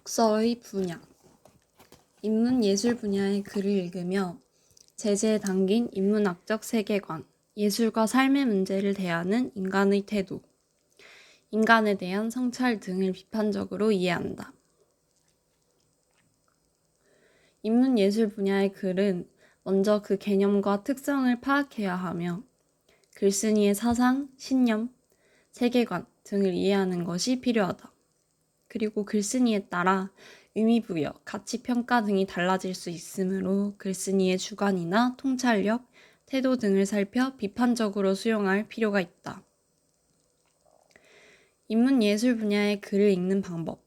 독서의 분야. 인문예술 분야의 글을 읽으며 제재에 담긴 인문학적 세계관, 예술과 삶의 문제를 대하는 인간의 태도, 인간에 대한 성찰 등을 비판적으로 이해한다. 인문예술 분야의 글은 먼저 그 개념과 특성을 파악해야 하며 글쓴이의 사상, 신념, 세계관 등을 이해하는 것이 필요하다. 그리고 글쓴이에 따라 의미부여, 가치평가 등이 달라질 수 있으므로 글쓴이의 주관이나 통찰력, 태도 등을 살펴 비판적으로 수용할 필요가 있다. 인문예술 분야의 글을 읽는 방법.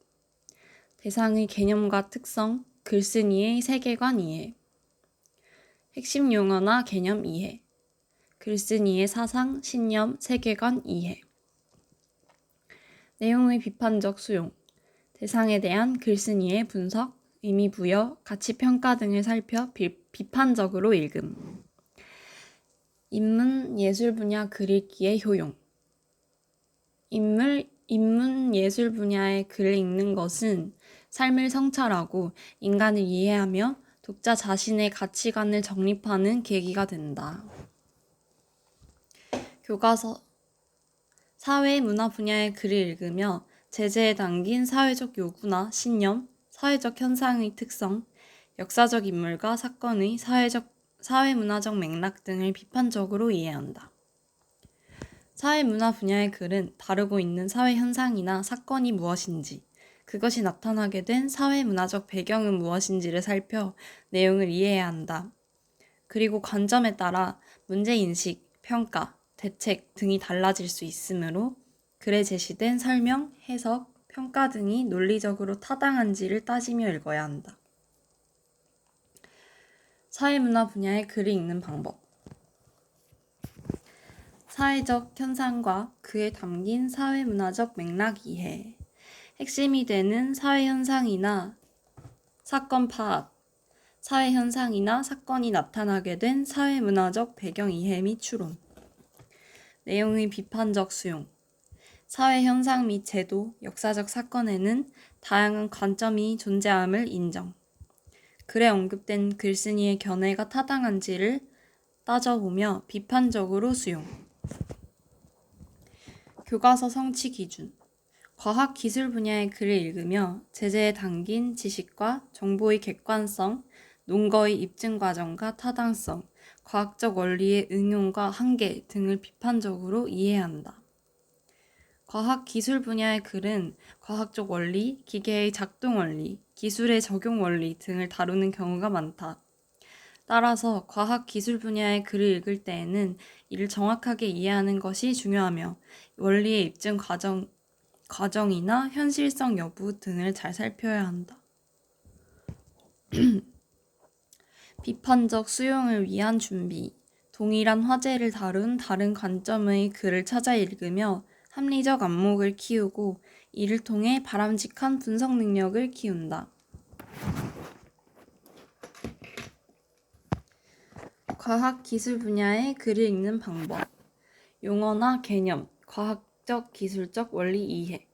대상의 개념과 특성, 글쓴이의 세계관 이해, 핵심 용어나 개념 이해, 글쓴이의 사상, 신념, 세계관 이해, 내용의 비판적 수용, 대상에 대한 글쓴이의 분석, 의미부여, 가치평가 등을 살펴 비판적으로 읽음. 인문예술 분야 글 읽기의 효용. 인문예술 분야의 글을 읽는 것은 삶을 성찰하고 인간을 이해하며 독자 자신의 가치관을 정립하는 계기가 된다. 교과서. 사회문화 분야의 글을 읽으며 제재에 담긴 사회적 요구나 신념, 사회적 현상의 특성, 역사적 인물과 사건의 사회문화적 맥락 등을 비판적으로 이해한다. 사회문화 분야의 글은 다루고 있는 사회 현상이나 사건이 무엇인지, 그것이 나타나게 된 사회문화적 배경은 무엇인지를 살펴 내용을 이해해야 한다. 그리고 관점에 따라 문제인식, 평가, 대책 등이 달라질 수 있으므로 글에 제시된 설명, 해석, 평가 등이 논리적으로 타당한지를 따지며 읽어야 한다. 사회문화 분야의 글을 읽는 방법. 사회적 현상과 그에 담긴 사회문화적 맥락 이해, 핵심이 되는 사회현상이나 사건 파악, 사회현상이나 사건이 나타나게 된 사회문화적 배경 이해 및 추론, 내용의 비판적 수용, 사회현상 및 제도, 역사적 사건에는 다양한 관점이 존재함을 인정, 글에 언급된 글쓴이의 견해가 타당한지를 따져보며 비판적으로 수용. 교과서 성취 기준. 과학 기술 분야의 글을 읽으며 제재에 담긴 지식과 정보의 객관성, 논거의 입증 과정과 타당성, 과학적 원리의 응용과 한계 등을 비판적으로 이해한다. 과학 기술 분야의 글은 과학적 원리, 기계의 작동 원리, 기술의 적용 원리 등을 다루는 경우가 많다. 따라서 과학 기술 분야의 글을 읽을 때에는 이를 정확하게 이해하는 것이 중요하며 원리의 입증 과정이나 현실성 여부 등을 잘 살펴야 한다. 비판적 수용을 위한 준비. 동일한 화제를 다룬 다른 관점의 글을 찾아 읽으며 합리적 안목을 키우고 이를 통해 바람직한 분석 능력을 키운다. 과학 기술 분야의 글을 읽는 방법. 용어나 개념, 과학적 기술적 원리 이해,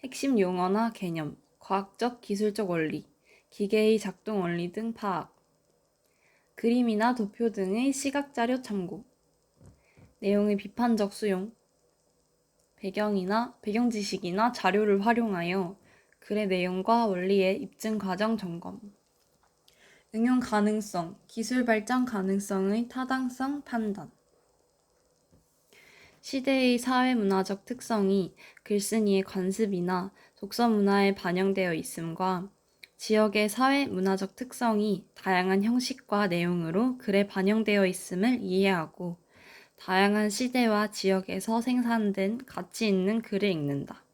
핵심 용어나 개념, 과학적 기술적 원리, 기계의 작동 원리 등 파악, 그림이나 도표 등의 시각자료 참고, 내용의 비판적 수용, 배경 지식이나 자료를 활용하여 글의 내용과 원리의 입증 과정 점검, 응용 가능성, 기술 발전 가능성의 타당성 판단, 시대의 사회문화적 특성이 글쓴이의 관습이나 독서 문화에 반영되어 있음과 지역의 사회문화적 특성이 다양한 형식과 내용으로 글에 반영되어 있음을 이해하고 다양한 시대와 지역에서 생산된 가치 있는 글을 읽는다.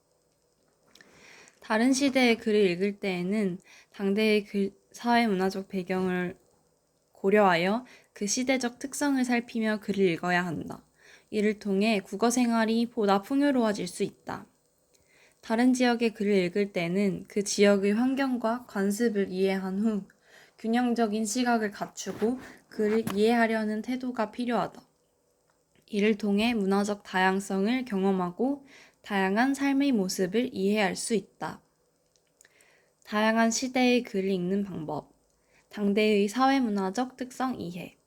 다른 시대의 글을 읽을 때에는 당대의 사회문화적 배경을 고려하여 그 시대적 특성을 살피며 글을 읽어야 한다. 이를 통해 국어 생활이 보다 풍요로워질 수 있다. 다른 지역의 글을 읽을 때는 그 지역의 환경과 관습을 이해한 후 균형적인 시각을 갖추고 글을 이해하려는 태도가 필요하다. 이를 통해 문화적 다양성을 경험하고 다양한 삶의 모습을 이해할 수 있다. 다양한 시대의 글을 읽는 방법, 당대의 사회문화적 특성 이해,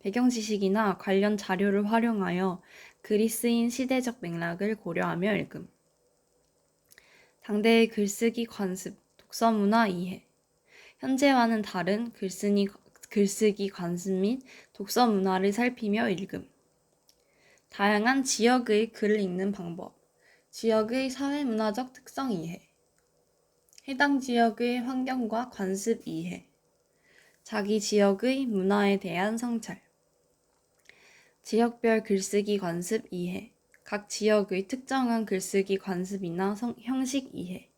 배경 지식이나 관련 자료를 활용하여 글이 쓰인 시대적 맥락을 고려하며 읽음. 당대의 글쓰기 관습, 독서 문화 이해. 현재와는 다른 글쓰기 관습 및 독서 문화를 살피며 읽음. 다양한 지역의 글을 읽는 방법, 지역의 사회문화적 특성 이해. 해당 지역의 환경과 관습 이해. 자기 지역의 문화에 대한 성찰. 지역별 글쓰기 관습 이해. 각 지역의 특정한 글쓰기 관습이나 형식 이해.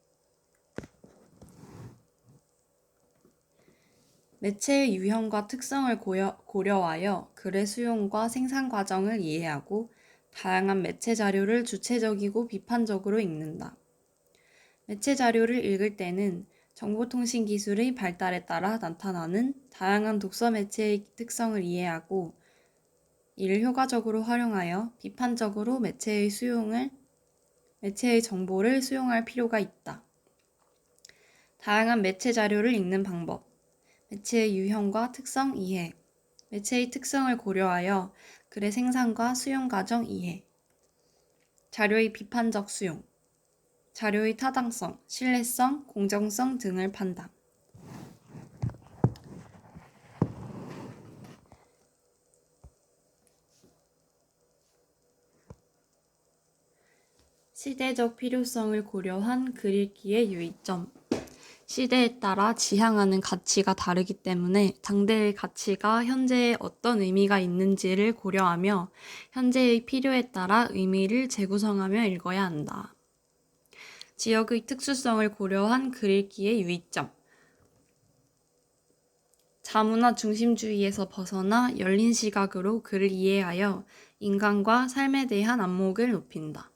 매체의 유형과 특성을 고려하여 글의 수용과 생산 과정을 이해하고 다양한 매체 자료를 주체적이고 비판적으로 읽는다. 매체 자료를 읽을 때는 정보통신 기술의 발달에 따라 나타나는 다양한 독서 매체의 특성을 이해하고 이를 효과적으로 활용하여 비판적으로 매체의 정보를 수용할 필요가 있다. 다양한 매체 자료를 읽는 방법, 매체의 유형과 특성 이해, 매체의 특성을 고려하여 글의 생산과 수용 과정 이해, 자료의 비판적 수용, 자료의 타당성, 신뢰성, 공정성 등을 판단. 시대적 필요성을 고려한 글 읽기의 유의점. 시대에 따라 지향하는 가치가 다르기 때문에 당대의 가치가 현재에 어떤 의미가 있는지를 고려하며 현재의 필요에 따라 의미를 재구성하며 읽어야 한다. 지역의 특수성을 고려한 글 읽기의 유의점. 자문화 중심주의에서 벗어나 열린 시각으로 글을 이해하여 인간과 삶에 대한 안목을 높인다.